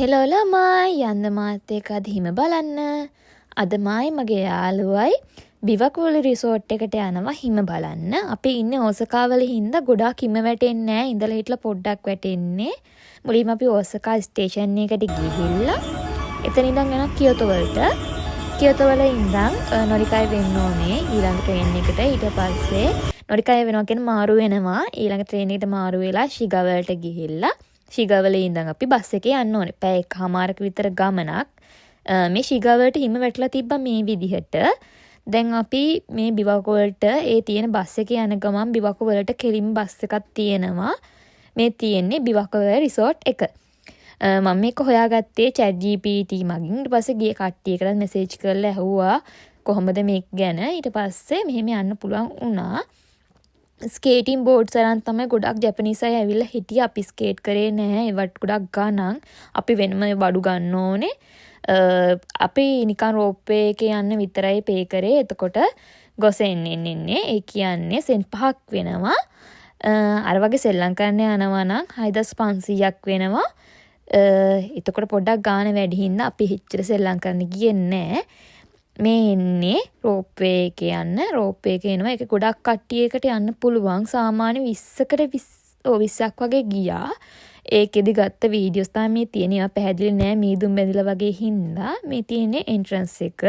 Hello ළමයි යන්න මාත් එක්ක අද හිම බලන්න. අද මගේ යාළුවයි බිවකවල රිසෝට් එකට යනවා හිම බලන්න. අපි ඉන්නේ ඕසකාවල හින්දා ගොඩාක් හිම වැටෙන්නේ නැහැ. ඉඳලා හිටලා පොඩ්ඩක් වැටෙන්නේ. මුලින්ම අපි ඕසකා ස්ටේෂන් එකට ගිහිල්ලා එතන ඉඳන් යනවා කියොතෝ වලට. කියොතෝ වල ඉඳන් නොරිකයි වෙන්න ඕනේ ඊළඟ ට්‍රේන් එකට. ඊට පස්සේ නොරිකයි වෙනවා කියන්නේ මාරු වෙනවා. ඊළඟ ට්‍රේන් එකට මාරු වෙලා ශිගා වලට ගිහිල්ලා ශිගාවලේ ඉඳන් අපි බස් එකේ යන්න ඕනේ. පැය එකමාරක විතර ගමනක්. මේ ශිගාවලට හිම වැටලා තිබ්බා මේ විදිහට. දැන් අපි මේ බිවකෝ වලට ඒ තියෙන බස් එකේ යන ගමන් බිවකෝ වලට කෙලින් බස් එකක් තියෙනවා. මේ තියෙන්නේ බිවකෝ රිසෝට් එක. මම මේක හොයාගත්තේ chat GPT මගින්. ඊට පස්සේ ගිය කට්ටියකට මෙසේජ් කරලා ඇහුවා කොහොමද මේක ගැන. ඊට පස්සේ මෙහෙම යන්න පුළුවන් වුණා. ස්කේටින් බෝඩ්ස් අරන් තමයි ගොඩක් ජැපනීස් අය ඇවිල්ලා හිටියේ. අපි ස්කේට් කරේ නැහැ. ඒවට ගොඩක් ගණන්. අපි වෙනම බඩු ගන්න ඕනේ. අපි නිකන් රෝප්වේ එකේ යන්න විතරයි පේ කරේ. එතකොට ගොසෙන් එන්නේ. ඒ කියන්නේ සෙන් 5ක් වෙනවා. අර වගේ සෙල්ලම් කරන්න යනවා නම් 6500ක් වෙනවා. එතකොට පොඩ්ඩක් ගාන වැඩි හින්දා අපි හිච්චර සෙල්ලම් කරන්න ගියේ නැහැ. මේ එන්නේ රෝප්වේ එකේ යන්න. රෝප්වේ එකේ එනවා. ඒක ගොඩක් කට්ටියකට යන්න පුළුවන්. සාමාන්‍ය 20ක් වගේ ගියා. ඒකෙදි ගත්ත වීඩියෝස් තමයි මේ තියෙන්නේ. ඒවා පැහැදිලි නෑ. මීදුම් බැඳිලා වගේ හින්දා මේ තියෙන්නේ එන්ට්‍රන්ස් එක.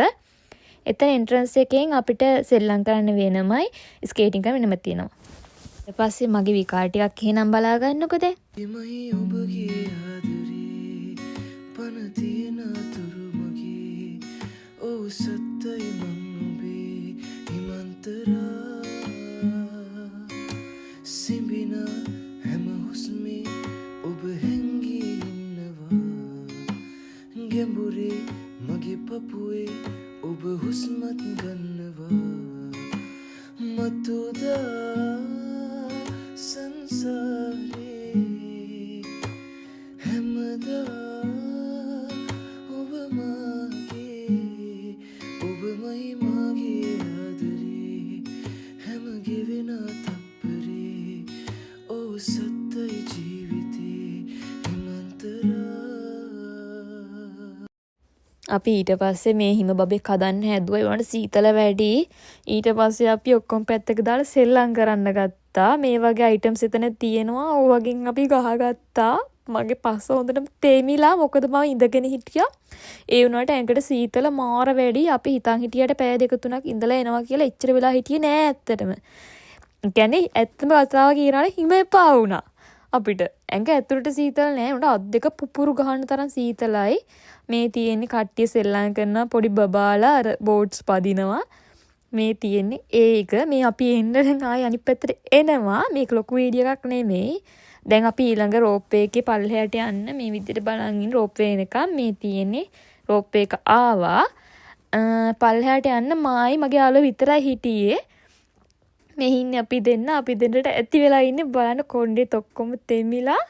එතන එන්ට්‍රන්ස් එකෙන් අපිට සෙල්ලම් කරන්න වෙනමයි ස්කේටින් කරන්න වෙනම තියෙනවා. ඊට පස්සේ මගේ විකාර ටිකක් එහෙනම් බලා ගන්නකො දැන්. එමයි ඔබගේ ආදරේ පන තියෙන තුරු මගේ ඔව් සත්තයි මං ඔබේ හිමන්තරා සිඹින හැම හුස්මේ ඔබ හැංගී ඉන්නවා ගැඹුරේ මගේ පපුවේ ඔබ හුස්මත් ගන්නවා මතුදා සංසාරේ හැමදා ඔබ මගේ ඔබමයි මගේ ආදරේ හැම ගෙවෙන තප්පරේ ඔව් සත්තයි ජීවිතේ හිමන්තරා. අපි ඊට පස්සේ මේ හිම බබෙක් හදන්න හැදුවා. ඒ වුණාට සීතල වැඩි. ඊට පස්සේ අපි ඔක්කොම පැත්තක දාලා සෙල්ලම් කරන්න ගත්තා. මේ වගේ අයිටම්ස් එතන තියෙනවා. ඕ වගේන් අපි ගහගත්තා. මගේ පස්ස හොඳටම තේමිලා. මොකද මම ඉඳගෙන හිටියා. ඒ වුණාට ඇඟට සීතල මාර වැඩි. අපි හිතන් හිටියට පැය 2-3ක් ඉඳලා එනවා කියලා එච්චර වෙලා හිටියේ නෑ ඇත්තටම. කියන්නේ ඇත්තම කතාව කියනවා හිම එපා වුණා. අපිට ඇඟ ඇතුළට සීතල නෑ. උන්ට අත් දෙක පුපුරු ගහන තරම් සීතලයි. මේ තියෙන්නේ කට්ටිය සෙල්ලම් කරන පොඩි බබාලා අර බෝඩ්ස් පදිනවා. මේ තියෙන්නේ ඒක. මේ අපි එන්න දැන් ආයි අනිත් පැත්තට එනවා. මේක ලොකු වීඩියෝ එකක් නෙමෙයි. දැන් අපි ඊළඟ රෝප්වේ එකේ පල්ලෙහාට යන්න මේ විදිහට බලන් ඉන්න රෝප්වේ එනකම් මේ තියෙන්නේ රෝප්වේ එක ආවා. පල්ලෙහාට යන්න මායි මගේ යාළුවා විතරයි හිටියේ. මේ ඉන්නේ අපි දෙන්නට ඇති වෙලා ඉන්නේ බලන්න කොණ්ඩේත් ඔක්කොම තෙමිලා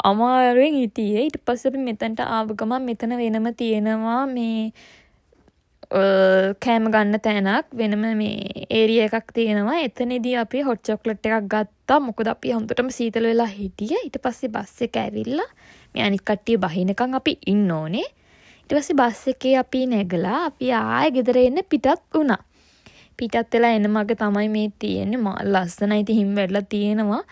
අමාරුවෙන් හිටියේ. ඊට පස්සේ අපි මෙතනට ආව ගමන් මෙතන වෙනම තියෙනවා මේ කෑම ගන්න තැනක් වෙනම මේ ඒරියා එකක් තියෙනවා. එතනදී අපි හොට් චොක්ලට් එකක් ගත්තා. මොකද අපි හොඳටම සීතල වෙලා හිටියේ. ඊට පස්සේ බස් එක ඇවිල්ලා මේ අනිත් කට්ටිය බහිනකන් අපි ඉන්න ඕනේ. ඊට පස්සේ බස් එකේ අපි නැගලා අපි ආයෙ ගෙදර එන්න පිටත් වුණා. පිටත් වෙලා එන මග තමයි මේ තියෙන්නේ. ලස්සනයි. ඉතින් හිම වැටලා තියෙනවා.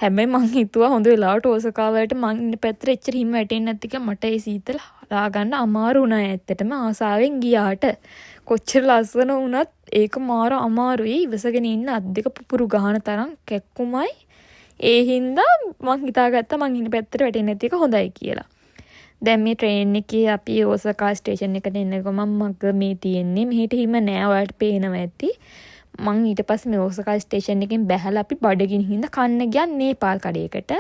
හැබැයි මං හිතුවා හොඳ වෙලාවට ඕසකාවලට මං ඉන්න පැත්තට එච්චර හිම වැටෙන්නේ නැති කියලා. මට ඒ සීතල හදා ගන්න අමාරු වුණා ඇත්තටම. ආසාවෙන් ගියාට කොච්චර ලස්සන වුණත් ඒක මාර අමාරුයි. ඉවසගෙන ඉන්න අත් දෙක පුපුරු ගහන තරම් කැක්කුමයි. ඒ හින්දා මං හිතාගත්තා මං ඉන්න පැත්තට වැටෙන්නේ නැති එක හොඳයි කියලා. දැන් මේ ට්‍රේන් එකේ අපි ඕසකා ස්ටේෂන් එකට එන්න ගමන් මග මේ තියෙන්නේ. මෙහෙට හිම නෑ. ඔයාලට පේනවා ඇති. මං ඊට පස්සේ මේ ඕසකා ස්ටේෂන් එකෙන් බැහැලා අපි බඩගිනි හින්දා කන්න ගියා නේපාල් කඩේකට.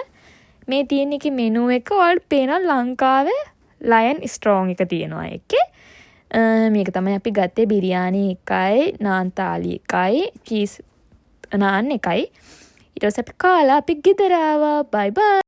මේ තියෙන එකේ මෙනු එක ඔයාලට පේනවා ලංකාවේ ලයන් ස්ට්‍රෝං එක තියෙනවා එකේ. මේක තමයි අපි ගත්තේ බිරියානි එකයි, නාන් තාලි එකයි, චීස් නාන් එකයි. ඊට පස්සේ අපි කාලා අපි ගෙදර ආවා. බයි බයි.